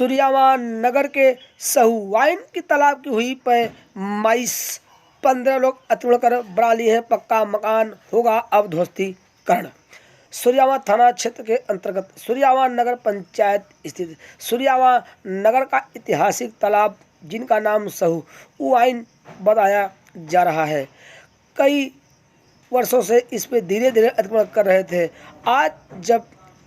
सूर्यावान नगर के सहुवाइन की तालाब की हुई पैमाइश 15 लोग अतिक्रमण कर बना लिए हैं पक्का मकान, होगा अब ध्वस्तीकरण। सूर्यावान थाना क्षेत्र के अंतर्गत सूर्यावान नगर पंचायत स्थित सूर्यावान नगर का ऐतिहासिक तालाब, जिनका नाम सहुवाइन बताया जा रहा है, कई वर्षों से इस पे धीरे धीरे अतिक्रमण कर रहे थे। आज जब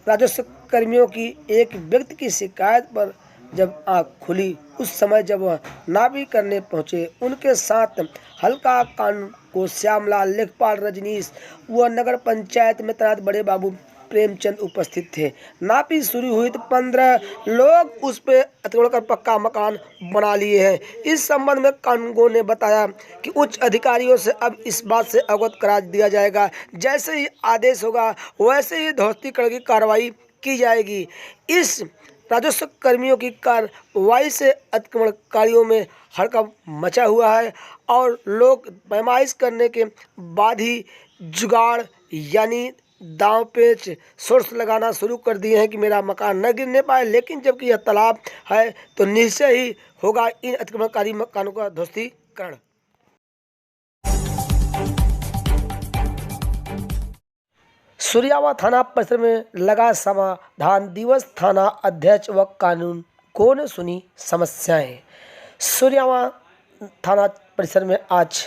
राजस्व कर्मियों की एक व्यक्ति की शिकायत पर जब आँख खुली, उस समय जब वह नापी करने पहुंचे, उनके साथ हल्का कानून को श्यामलाल, लेखपाल रजनीश व नगर पंचायत में तैनात बड़े बाबू प्रेमचंद उपस्थित थे। नापी शुरू हुई तो 15 लोग उस पे अतिक्रमण कर पक्का मकान बना लिए हैं। इस संबंध में कानूनगो ने बताया कि उच्च अधिकारियों से अब इस बात से अवगत करा दिया जाएगा, जैसे ही आदेश होगा वैसे ही ध्वस्तीकरण की कार्रवाई की जाएगी। इस राजस्व कर्मियों की कार्रवाई से अतिक्रमणकारियों में हड़कंप मचा हुआ है और लोग पैमाइश करने के बाद ही जुगाड़ यानी दांव पेच सोर्स लगाना शुरू कर दिए हैं कि मेरा मकान न गिरने पाए। लेकिन जबकि यह तालाब है तो निश्चय ही होगा इन अतिक्रमणकारी मकानों का ध्वस्तीकरण। सूर्यावान थाना परिसर में लगा समाधान दिवस, थाना अध्यक्ष व कानूनगो ने सुनी समस्याएं। सूर्यावान थाना परिसर में आज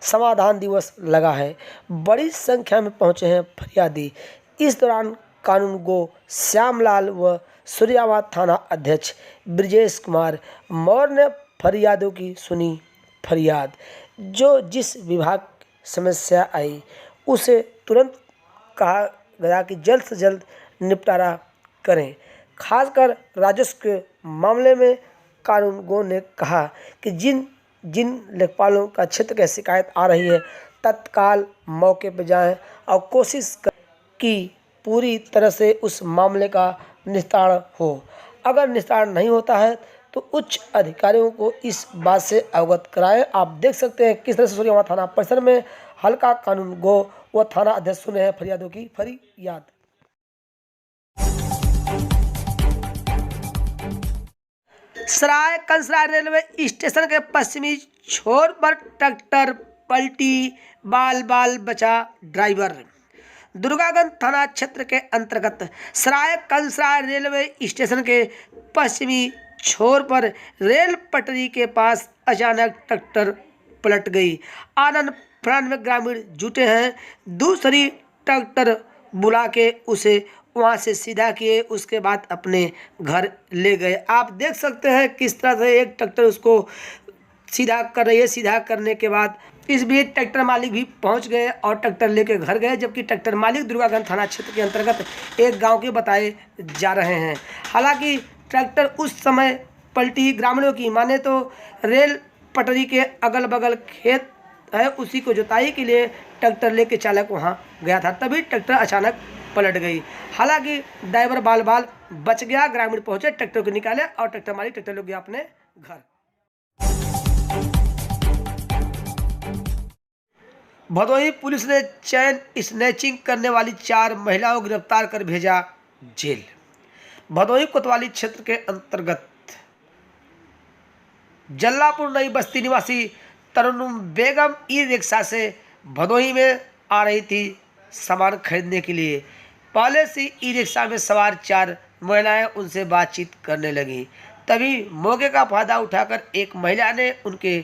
समाधान दिवस लगा है। बड़ी संख्या में पहुंचे हैं फरियादी। इस दौरान कानूनगो श्यामलाल व सूर्यावान थाना अध्यक्ष ब्रिजेश कुमार मौर्य ने फरियादों की सुनी फरियाद। जो जिस विभाग समस्या आई उसे तुरंत कहा गया कि जल्द से जल्द निपटारा करें। खासकर राजस्व के मामले में कानूनगो ने कहा कि जिन लेखपालों का क्षेत्र की शिकायत आ रही है, तत्काल मौके पर जाएं और कोशिश करें कि पूरी तरह से उस मामले का निस्तारण हो। अगर निस्तारण नहीं होता है तो उच्च अधिकारियों को इस बात से अवगत कराएं। आप देख सकते हैं किस तरह से सूर्यावान थाना परिसर में हल्का कानूनगो व थाना अध्यक्ष सुने हैं फरियादों की फरियाद। सराय कंसराय रेलवे स्टेशन के पश्चिमी छोर पर ट्रैक्टर पलटी, बाल बाल बचा ड्राइवर। दुर्गागंज थाना क्षेत्र के अंतर्गत सराय कंसराय रेलवे स्टेशन के पश्चिमी छोर पर रेल पटरी के पास अचानक ट्रैक्टर पलट गई। आनंद फानन में ग्रामीण जुटे हैं। दूसरी ट्रैक्टर बुला के उसे वहां से सीधा किए, उसके बाद अपने घर ले गए। आप देख सकते हैं किस तरह से एक ट्रैक्टर उसको सीधा कर रही है। सीधा करने के बाद इस बीच ट्रैक्टर मालिक भी पहुंच गए और ट्रैक्टर लेके घर गए, जबकि ट्रैक्टर मालिक दुर्गागंज थाना क्षेत्र के अंतर्गत एक गांव के बताए जा रहे हैं। हालांकि ट्रैक्टर उस समय पलटी, ग्रामीणों की माने तो रेल पटरी के अगल बगल खेत है, उसी को जुताई के लिए ट्रैक्टर लेके चालक वहां गया था, तभी ट्रैक्टर अचानक पलट गई। हालांकि ड्राइवर बाल बाल बच गया। ग्रामीण पहुंचे, ट्रैक्टर को निकाले और ट्रैक्टर मालिक ट्रैक्टर ले गया अपने घर। भदोही पुलिस ने चैन स्नैचिंग करने वाली 4 महिलाओं को गिरफ्तार कर भेजा जेल। भदोही कोतवाली क्षेत्र के अंतर्गत जल्लापुर नई बस्ती निवासी तरुण बेगम ई रिक्शा से भदोही में आ रही थी सामान खरीदने के लिए। पहले से ई रिक्शा में सवार 4 महिलाएं उनसे बातचीत करने लगी। तभी मौके का फायदा उठाकर एक महिला ने उनके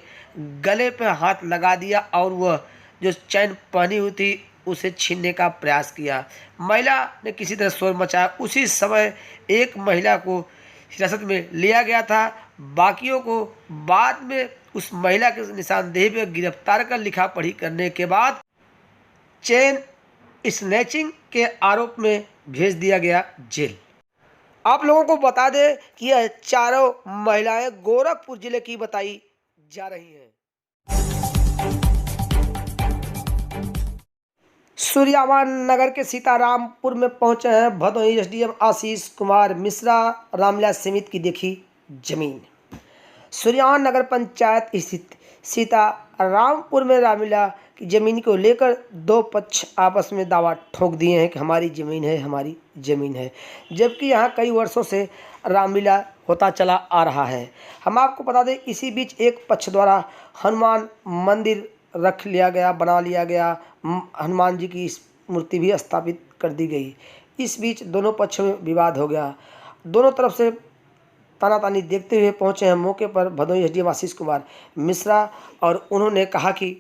गले पर हाथ लगा दिया और वह जो चैन पहनी हुई थी उसे छीनने का प्रयास किया। महिला ने किसी तरह शोर मचाया। उसी समय एक महिला को हिरासत में लिया गया था। बाकियों को बाद में उस महिला के निशानदेही पर गिरफ्तार कर लिखा पढ़ी करने के बाद चेन स्नैचिंग के आरोप में भेज दिया गया जेल। आप लोगों को बता दें कि यह चारों महिलाएं गोरखपुर जिले की बताई जा रही हैं। सूर्यावान नगर के सीतारामपुर में पहुंचे हैं भदोही एसडीएम आशीष कुमार मिश्रा। रामलीला समिति की देखी जमीन। सूर्यावान नगर पंचायत स्थित सीतारामपुर में रामलीला की जमीन को लेकर दो पक्ष आपस में दावा ठोक दिए हैं कि हमारी ज़मीन है, हमारी ज़मीन है, जबकि यहाँ कई वर्षों से रामलीला होता चला आ रहा है। हम आपको बता दें, इसी बीच एक पक्ष द्वारा हनुमान मंदिर रख लिया गया, बना लिया गया, हनुमान जी की मूर्ति भी स्थापित कर दी गई। इस बीच दोनों पक्षों में विवाद हो गया। दोनों तरफ से तानातानी देखते हुए पहुंचे हैं मौके पर भदोही एसडीएम आशीष कुमार मिश्रा, और उन्होंने कहा कि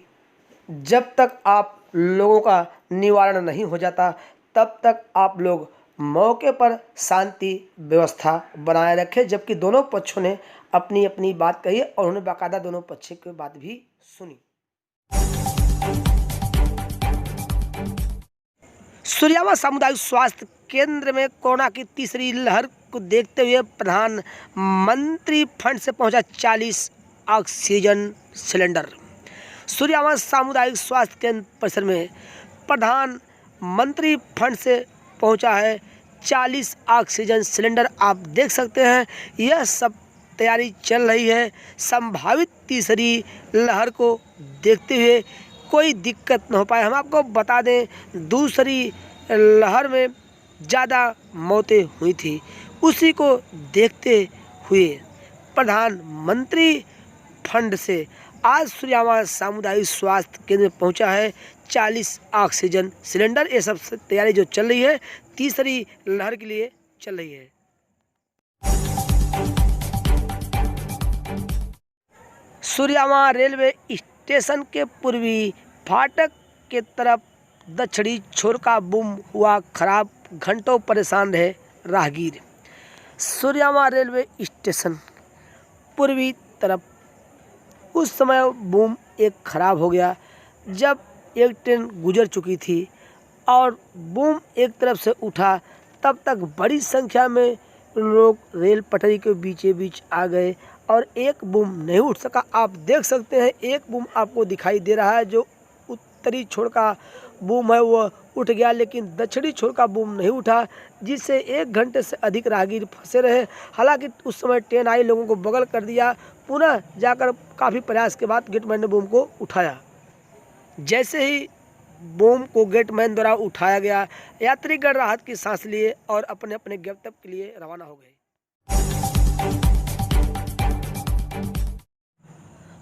जब तक आप लोगों का निवारण नहीं हो जाता तब तक आप लोग मौके पर शांति व्यवस्था बनाए रखें। जबकि दोनों पक्षों ने अपनी अपनी बात कही और उन्होंने बाकायदा दोनों पक्षों की बात भी सुनी। सूर्यावा सामुदायिक स्वास्थ्य केंद्र में कोरोना की तीसरी लहर को देखते हुए प्रधानमंत्री फंड से पहुंचा 40 ऑक्सीजन सिलेंडर। सूर्यावा सामुदायिक स्वास्थ्य केंद्र परिसर में प्रधानमंत्री फंड से पहुंचा है 40 ऑक्सीजन सिलेंडर। आप देख सकते हैं यह सब तैयारी चल रही है संभावित तीसरी लहर को देखते हुए कोई दिक्कत न हो पाए। हम आपको बता दें, दूसरी लहर में ज़्यादा मौतें हुई थी, उसी को देखते हुए प्रधानमंत्री फंड से आज सूर्यावा सामुदायिक स्वास्थ्य केंद्र में पहुंचा है 40 ऑक्सीजन सिलेंडर। ये सब तैयारी जो चल रही है तीसरी लहर के लिए चल रही है। सूर्यावा रेलवे स्टेशन के पूर्वी फाटक के तरफ दक्षिणी छोर का बूम हुआ खराब, घंटों परेशान रहे राहगीर। सूर्यावा रेलवे स्टेशन पूर्वी तरफ उस समय बूम एक खराब हो गया जब एक ट्रेन गुजर चुकी थी और बूम एक तरफ से उठा, तब तक बड़ी संख्या में लोग रेल पटरी के बीचे बीच आ गए और एक बूम नहीं उठ सका। आप देख सकते हैं एक बूम आपको दिखाई दे रहा है, जो उत्तरी छोर का बूम है वो उठ गया, लेकिन दक्षिणी छोर का बूम नहीं उठा, जिससे 1 घंटे से अधिक राहगीर फंसे रहे। हालांकि उस समय ट्रेन आई, लोगों को बगल कर दिया, पुनः जाकर काफ़ी प्रयास के बाद गेटमैन ने बूम को उठाया। जैसे ही बूम को गेटमैन द्वारा उठाया गया, यात्रीगण राहत की सांस लिए और अपने अपने गंतव्य के लिए रवाना हो गए।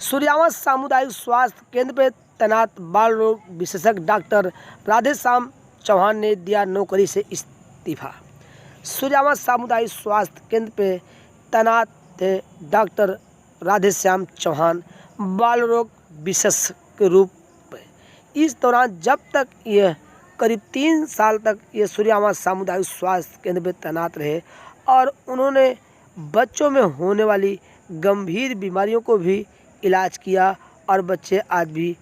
सूर्यावा सामुदायिक स्वास्थ्य केंद्र पर तैनात बाल रोग विशेषज्ञ डॉक्टर राधेश्याम चौहान ने दिया नौकरी से इस्तीफा। सूर्यावा सामुदायिक स्वास्थ्य केंद्र पे तैनात थे डॉक्टर राधेश्याम चौहान बाल रोग विशेषज्ञ के रूप में। इस दौरान जब तक यह करीब 3 साल तक ये सूर्यावा सामुदायिक स्वास्थ्य केंद्र में तैनात रहे और उन्होंने बच्चों में होने वाली गंभीर बीमारियों को भी इलाज किया और बच्चे आज भी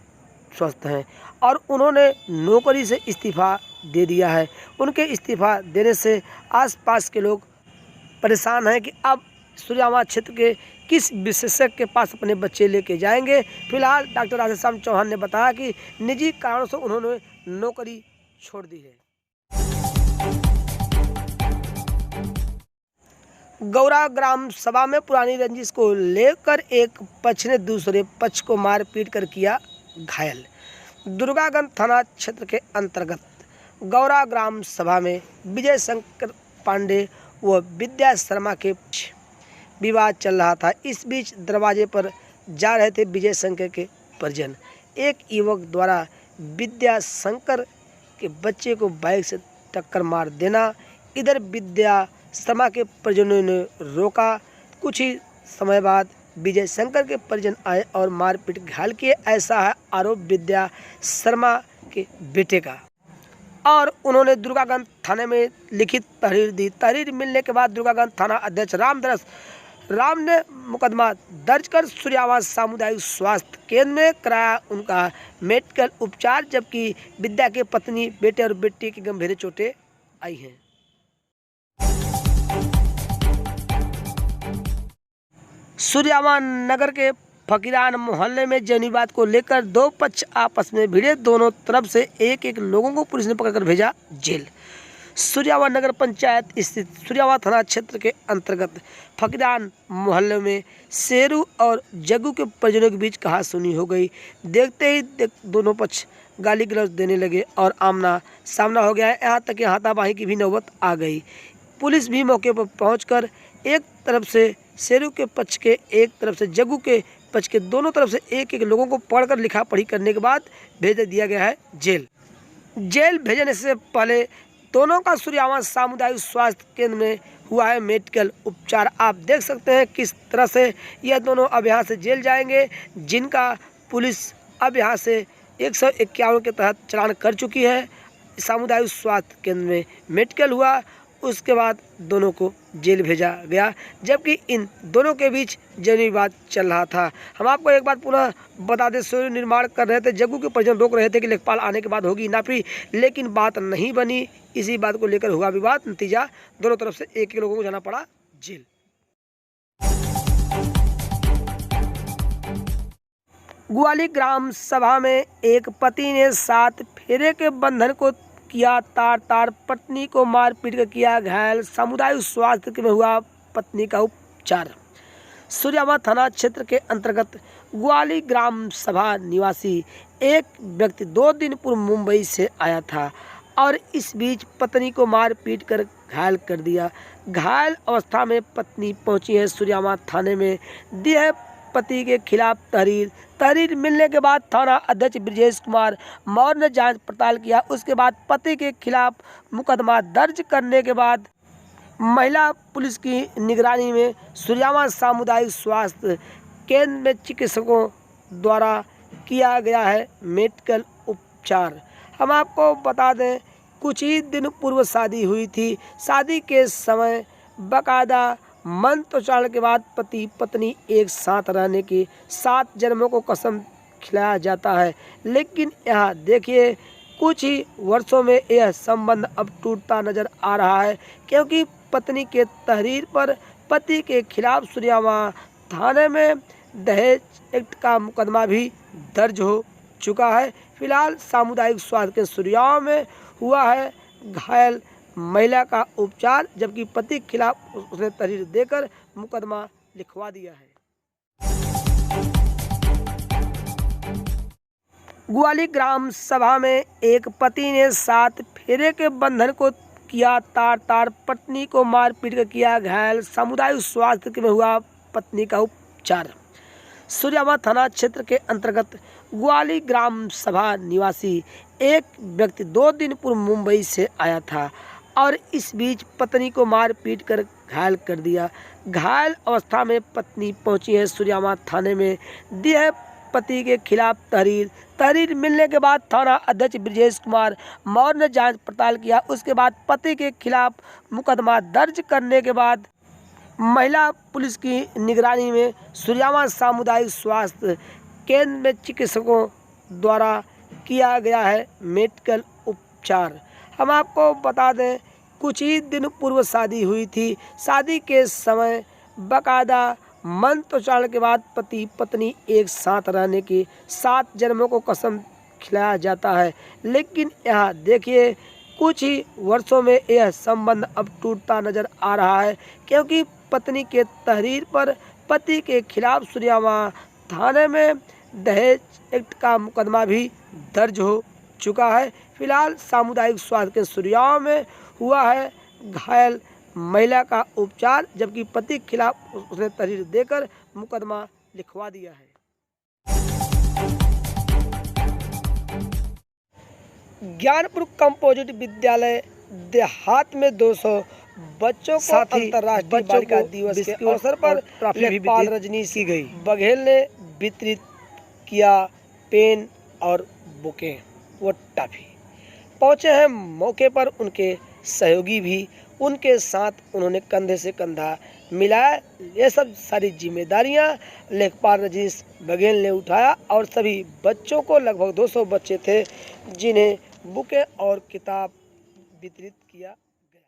स्वस्थ हैं और उन्होंने नौकरी से इस्तीफा दे दिया है। उनके इस्तीफा देने से आसपास के लोग परेशान हैं कि अब सूर्यावा क्षेत्र के किस विशेषज्ञ के पास अपने बच्चे लेके जाएंगे। फिलहाल डॉक्टर राधेश्याम चौहान ने बताया कि निजी कारणों से उन्होंने नौकरी छोड़ दी है। गौरा ग्राम सभा में पुरानी रंजिश को लेकर एक पक्ष ने दूसरे पक्ष को मारपीट कर किया घायल। दुर्गागंज थाना क्षेत्र के अंतर्गत गौरा ग्राम सभा में विजय शंकर पांडे व विद्या शर्मा के विवाद चल रहा था। इस बीच दरवाजे पर जा रहे थे विजय शंकर के परिजन। एक युवक द्वारा विद्या शंकर के बच्चे को बाइक से टक्कर मार देना, इधर विद्या शर्मा के परिजनों ने रोका। कुछ ही समय बाद विजय शंकर के परिजन आए और मारपीट घायल किए। ऐसा है आरोप विद्या शर्मा के बेटे का और उन्होंने दुर्गागंज थाने में लिखित तहरीर दी। तहरीर मिलने के बाद दुर्गागंज थाना अध्यक्ष राम ने मुकदमा दर्ज कर सूर्यावा सामुदायिक स्वास्थ्य केंद्र में कराया उनका मेडिकल उपचार, जबकि विद्या के पत्नी, बेटे और बेटी की गंभीर चोटें आई हैं। सूर्यावा नगर के फकीरान मोहल्ले में जमीन विवाद को लेकर दो पक्ष आपस में भिड़े। दोनों तरफ से एक एक लोगों को पुलिस ने पकड़कर भेजा जेल। सूर्यावा नगर पंचायत स्थित सूर्यावा थाना क्षेत्र के अंतर्गत फकीरान मोहल्ले में शेरू और जग्गू के परिजनों के बीच कहासुनी हो गई। देखते ही दोनों पक्ष गाली गलौज देने लगे और आमना सामना हो गया है। यहाँ तक कि हाथापाई की भी नौबत आ गई। पुलिस भी मौके पर पहुंचकर एक तरफ से शेरू के पक्ष के, एक तरफ से जग्गू के पक्ष के, दोनों तरफ से एक एक लोगों को पढ़कर लिखा पढ़ी करने के बाद भेज दिया गया है जेल। जेल भेजने से पहले दोनों का सूर्यावा सामुदायिक स्वास्थ्य केंद्र में हुआ है मेडिकल उपचार। आप देख सकते हैं किस तरह से यह दोनों अब यहाँ से जेल जाएंगे, जिनका पुलिस अब यहाँ से 151 के तहत चालान कर चुकी है। सामुदायिक स्वास्थ्य केंद्र में मेडिकल हुआ, उसके बाद दोनों को जेल भेजा गया, जबकि इन दोनों के बीच जमीनी विवाद चल रहा था। हम आपको एक बात पुनः बता दें, सूर्य निर्माण कर रहे थे, जग्गू के परिजन रोक रहे थे कि लेखपाल आने के बाद होगी नापी, लेकिन बात नहीं बनी। इसी बात को लेकर हुआ विवाद, नतीजा दोनों तरफ से एक लोगों को जाना पड़ा जेल। ग्वाली ग्राम सभा में एक पति ने 7 फेरे के बंधन को किया तार, पत्नी को मार पीट कर किया घायल, सामुदायिक स्वास्थ्य में हुआ पत्नी का उपचार। सूर्यावा थाना क्षेत्र के अंतर्गत ग्वाली ग्राम सभा निवासी एक व्यक्ति 2 दिन पूर्व मुंबई से आया था और इस बीच पत्नी को मार पीट कर घायल कर दिया। घायल अवस्था में पत्नी पहुंची है सूर्यावा थाने में, दी है पति के खिलाफ तहरीर मिलने के बाद थाना अध्यक्ष ब्रजेश कुमार मौर्य ने जांच पड़ताल किया। उसके बाद पति के खिलाफ मुकदमा दर्ज करने के बाद महिला पुलिस की निगरानी में सूर्यावा सामुदायिक स्वास्थ्य केंद्र में चिकित्सकों द्वारा किया गया है मेडिकल उपचार। हम आपको बता दें, कुछ ही दिन पूर्व शादी हुई थी। शादी के समय बाकायदा मंत्रोच्चारण के बाद पति पत्नी एक साथ रहने की 7 जन्मों को कसम खिलाया जाता है, लेकिन यहाँ देखिए कुछ ही वर्षों में यह संबंध अब टूटता नजर आ रहा है, क्योंकि पत्नी के तहरीर पर पति के खिलाफ सूर्यावा थाने में दहेज एक्ट का मुकदमा भी दर्ज हो चुका है। फिलहाल सामुदायिक स्वास्थ्य के सूर्यावा में हुआ है घायल महिला का उपचार, जबकि पति के खिलाफ उसने तहरीर देकर मुकदमा लिखवा दिया है। ग्वाली ग्राम सभा में एक पति ने 7 फेरे के बंधन को किया तार, पत्नी को मार पीट कर किया घायल, सामुदायिक स्वास्थ्य में हुआ पत्नी का उपचार। सूर्यावा थाना क्षेत्र के अंतर्गत ग्वाली ग्राम सभा निवासी एक व्यक्ति 2 दिन पूर्व मुंबई से आया था और इस बीच पत्नी को मार पीट कर घायल कर दिया। घायल अवस्था में पत्नी पहुंची है सूर्यावा थाने में, दी है पति के खिलाफ तहरीर मिलने के बाद थाना अध्यक्ष ब्रजेश कुमार मौर्य ने जांच पड़ताल किया। उसके बाद पति के खिलाफ मुकदमा दर्ज करने के बाद महिला पुलिस की निगरानी में सूर्यावा सामुदायिक स्वास्थ्य केंद्र में चिकित्सकों द्वारा किया गया है मेडिकल उपचार। हम आपको बता दें, कुछ ही दिन पूर्व शादी हुई थी। शादी के समय बाकायदा मंत्रोच्चारण के बाद पति पत्नी एक साथ रहने की 7 जन्मों को कसम खिलाया जाता है, लेकिन यहाँ देखिए कुछ ही वर्षों में यह संबंध अब टूटता नजर आ रहा है, क्योंकि पत्नी के तहरीर पर पति के खिलाफ सूर्यावा थाने में दहेज एक्ट का मुकदमा भी दर्ज हो चुका है। फिलहाल सामुदायिक स्वास्थ्य के सूर्यावा में हुआ है घायल महिला का उपचार, जबकि पति के खिलाफ उसने तहरीर देकर मुकदमा लिखवा दिया है। ज्ञानपुर कंपोजिट विद्यालय देहात में 200 बच्चों को अंतर्राष्ट्रीय बालिका दिवस के अवसर पर लेखपाल रजनीश बघेल ने वितरित किया पेन और बुके व टॉफी। पहुंचे हैं मौके पर उनके सहयोगी भी, उनके साथ उन्होंने कंधे से कंधा मिलाया। ये सब सारी जिम्मेदारियां लेखपाल रजनीश बघेल ने उठाया और सभी बच्चों को, लगभग 200 बच्चे थे, जिन्हें बुके और किताब वितरित किया गया।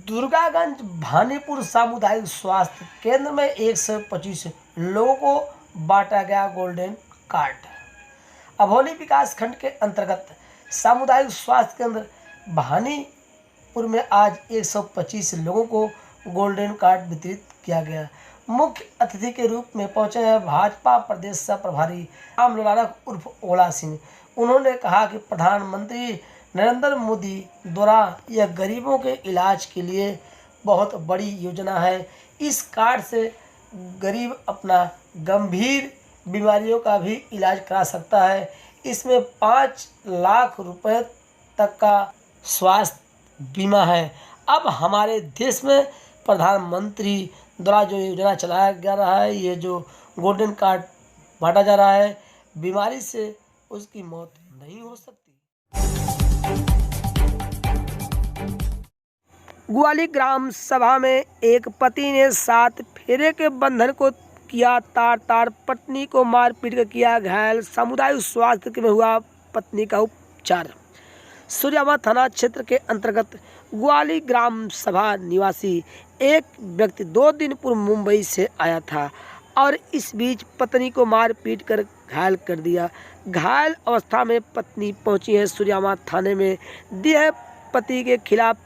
दुर्गागंज भानीपुर सामुदायिक स्वास्थ्य केंद्र में 125 लोगों को बांटा गया गोल्डन कार्ड। अभौली विकास खंड के अंतर्गत सामुदायिक स्वास्थ्य केंद्र भानीपुर में आज 125 लोगों को गोल्डन कार्ड वितरित किया गया। मुख्य अतिथि के रूप में पहुंचे हैं भाजपा प्रदेश सह प्रभारी राम लोलारक उर्फ ओला सिंह। उन्होंने कहा कि प्रधानमंत्री नरेंद्र मोदी द्वारा यह गरीबों के इलाज के लिए बहुत बड़ी योजना है। इस कार्ड से गरीब अपना गंभीर बीमारियों का भी इलाज करा सकता है। इसमें 5 लाख रुपए तक का स्वास्थ्य बीमा है। अब हमारे देश में प्रधानमंत्री द्वारा जो योजना चलाया जा रहा है, ये जो गोल्डन कार्ड बांटा जा रहा है, बीमारी से उसकी मौत नहीं हो सकती। ग्वाली ग्राम सभा में एक पति ने 7 फेरे के बंधन को किया तार, पत्नी को मारपीट कर किया घायल, सामुदायिक स्वास्थ्य केंद्र में हुआ पत्नी का उपचार। सूर्यावा थाना क्षेत्र के अंतर्गत ग्वाली ग्राम सभा निवासी एक व्यक्ति 2 दिन पूर्व मुंबई से आया था और इस बीच पत्नी को मार पीट कर घायल कर दिया। घायल अवस्था में पत्नी पहुंची है सूर्यावा थाने में, दी है पति के खिलाफ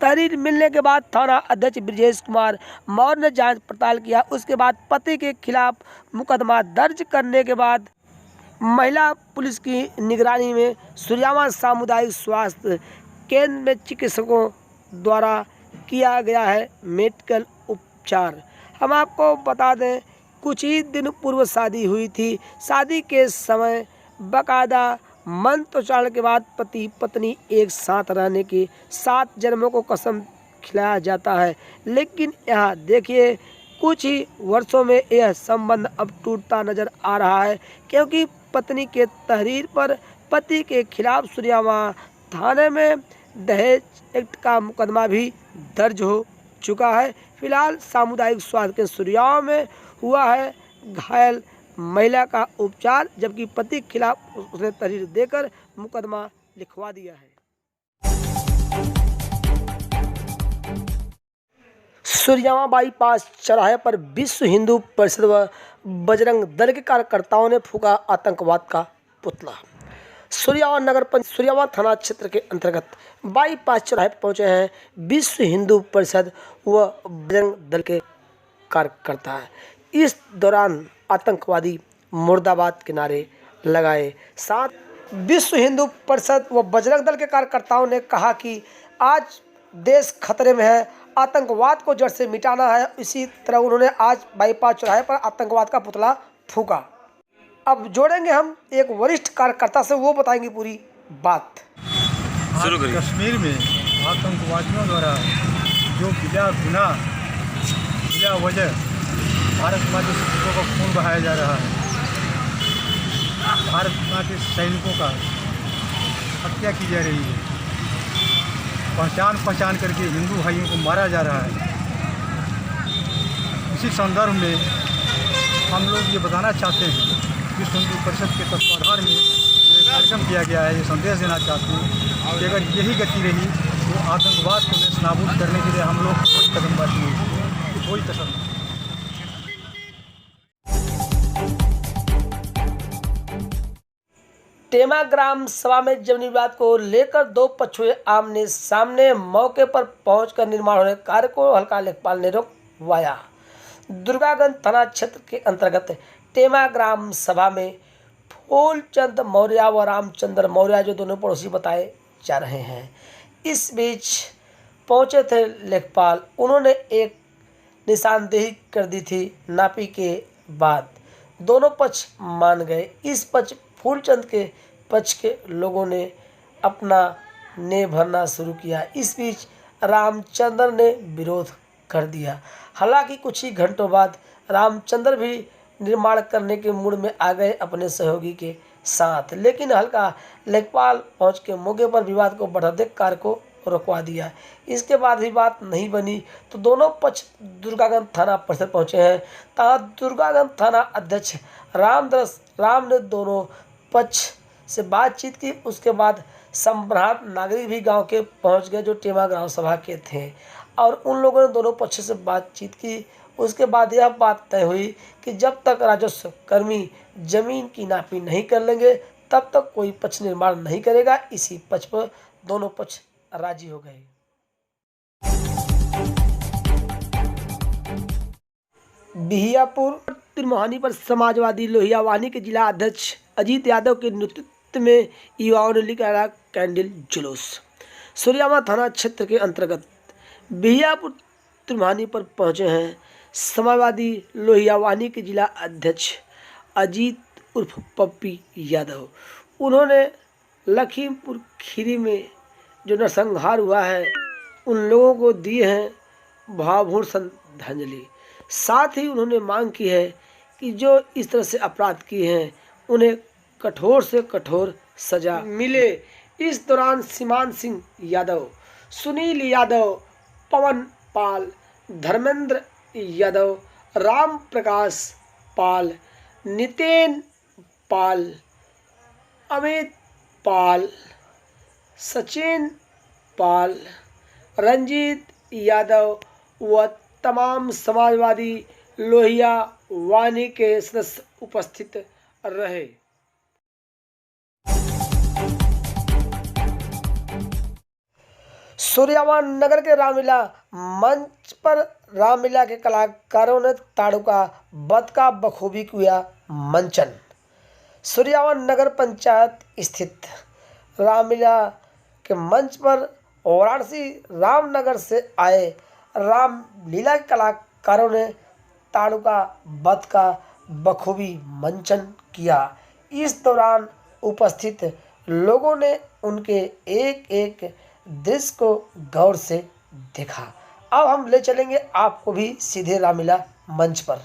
तहरीर मिलने के बाद थाना अध्यक्ष ब्रजेश कुमार मौर्य ने जांच पड़ताल किया। उसके बाद पति के खिलाफ मुकदमा दर्ज करने के बाद महिला पुलिस की निगरानी में सूर्यावा सामुदायिक स्वास्थ्य केंद्र में चिकित्सकों द्वारा किया गया है मेडिकल उपचार। हम आपको बता दें, कुछ ही दिन पूर्व शादी हुई थी। शादी के समय बाकायदा मंत्रोच्चारण के बाद पति पत्नी एक साथ रहने की 7 जन्मों को कसम खिलाया जाता है, लेकिन यहाँ देखिए कुछ ही वर्षों में यह संबंध अब टूटता नजर आ रहा है, क्योंकि पत्नी के तहरीर पर पति के खिलाफ सूर्यावा थाने में दहेज एक्ट का मुकदमा भी दर्ज हो चुका है। फिलहाल सामुदायिक स्वास्थ्य के सूर्यावा में हुआ है घायल महिला का उपचार, जबकि पति के खिलाफ उसने तहरीर देकर मुकदमा लिखवा दिया है। सूर्यावा बाईपास चौराहे पर विश्व हिंदू परिषद व बजरंग दल के कार्यकर्ताओं ने फूंका आतंकवाद का पुतला। सूर्यावा थाना क्षेत्र के अंतर्गत बाईपास चौराहे पर पहुंचे हैं विश्व हिंदू परिषद व बजरंग दल के कार्यकर्ता। इस दौरान आतंकवादी मुर्दाबाद के नारे लगाए। साथ विश्व हिंदू परिषद व बजरंग दल के कार्यकर्ताओं ने कहा कि आज देश खतरे में है, आतंकवाद को जड़ से मिटाना है। इसी तरह उन्होंने आज बाईपास चौराहे पर आतंकवाद का पुतला फूंका। अब जोड़ेंगे हम एक वरिष्ठ कार्यकर्ता से, वो बताएंगे पूरी बात। कश्मीर में आतंकवादियों द्वारा जो बिला गुनाह बिला वजह भारत माँ के सैनिकों का खून बहाया जा रहा है, भारत माँ के सैनिकों का हत्या की जा रही है, पहचान करके हिंदू भाइयों को मारा जा रहा है। इसी संदर्भ में हम लोग ये बताना चाहते हैं, विश्व हिंदू परिषद के तत्वाधान में ये कार्यक्रम किया गया है, ये संदेश देना चाहते हैं कि अगर यही गति रही तो आतंकवाद को नेस्तनाबूद करने के लिए हम लोग कोई कदमबाजी नहीं, कोई कसर नहीं। टेमा ग्राम सभा में जमीन विवाद को लेकर 2 पक्ष हुए आमने सामने। मौके पर पहुंचकर निर्माण होने कार्य को हल्का लेखपाल ने रोकवाया। दुर्गागंज थाना क्षेत्र के अंतर्गत टेमा ग्राम सभा में फूलचंद मौर्य व रामचंद्र मौर्य, जो दोनों पड़ोसी बताए जा रहे हैं, इस बीच पहुंचे थे लेखपाल। उन्होंने एक निशानदेही कर दी थी। नापी के बाद दोनों पक्ष मान गए। इस पक्ष फूलचंद के पक्ष के लोगों ने अपना ने भरना शुरू किया। इस बीच रामचंद्र ने विरोध कर दिया। हालांकि कुछ ही घंटों बाद रामचंद्र भी निर्माण करने के मूड में आ गए अपने सहयोगी के साथ, लेकिन हल्का लेखपाल पहुंच के मौके पर विवाद को बढ़ाते कार्य को रोकवा दिया। इसके बाद भी बात नहीं बनी तो दोनों पक्ष दुर्गागंज थाना परिसर पहुंचे हैं। तहाँ दुर्गागंज थाना अध्यक्ष राम ने दोनों पक्ष से बातचीत की। उसके बाद सम्राट नागरिक भी गांव के पहुंच गए, जो टेमा ग्राम सभा के थे, और उन लोगों ने दोनों पक्ष से बातचीत की। उसके बाद यह बात तय हुई कि जब तक राजस्व कर्मी जमीन की नापी नहीं कर लेंगे तब तक कोई पक्ष निर्माण नहीं करेगा। इसी पक्ष पर दोनों पक्ष राजी हो गए। बिहियापुर तिरमोहानी पर समाजवादी लोहिया वाहिनी के जिला अध्यक्ष अजीत यादव के नेतृत्व में युवाओं ने निकाला कैंडल जुलूस। सूर्यामा थाना क्षेत्र के अंतर्गत बिहियापुर तिरमोहानी पर पहुंचे हैं समाजवादी लोहिया वाहिनी के जिला अध्यक्ष अजीत उर्फ पप्पी यादव। उन्होंने लखीमपुर खीरी में जो नरसंहार हुआ है उन लोगों को दी है भावपूर्ण श्रद्धांजलि। साथ ही उन्होंने मांग की है कि जो इस तरह से अपराध किए हैं उन्हें कठोर से कठोर सजा मिले। इस दौरान सीमान सिंह यादव, सुनील यादव, पवन पाल, धर्मेंद्र यादव, राम प्रकाश पाल, नितेन पाल, अमित पाल, सचिन पाल, रंजीत यादव व तमाम समाजवादी लोहिया वाहिनी के सदस्य उपस्थित रहे। सूर्यामा नगर के रामलीला मंच पर रामलीला के कलाकारों ने ताड़ुका वध का बखूबी किया मंचन। सूर्यामा नगर पंचायत स्थित रामलीला के मंच पर वाराणसी रामनगर से आए रामलीला के कलाकारों ने ताड़ुका वध का बखूबी मंचन किया। इस दौरान उपस्थित लोगों ने उनके एक एक दृश्य को गौर से देखा। अब हम ले चलेंगे आपको भी सीधे रामलीला मंच पर।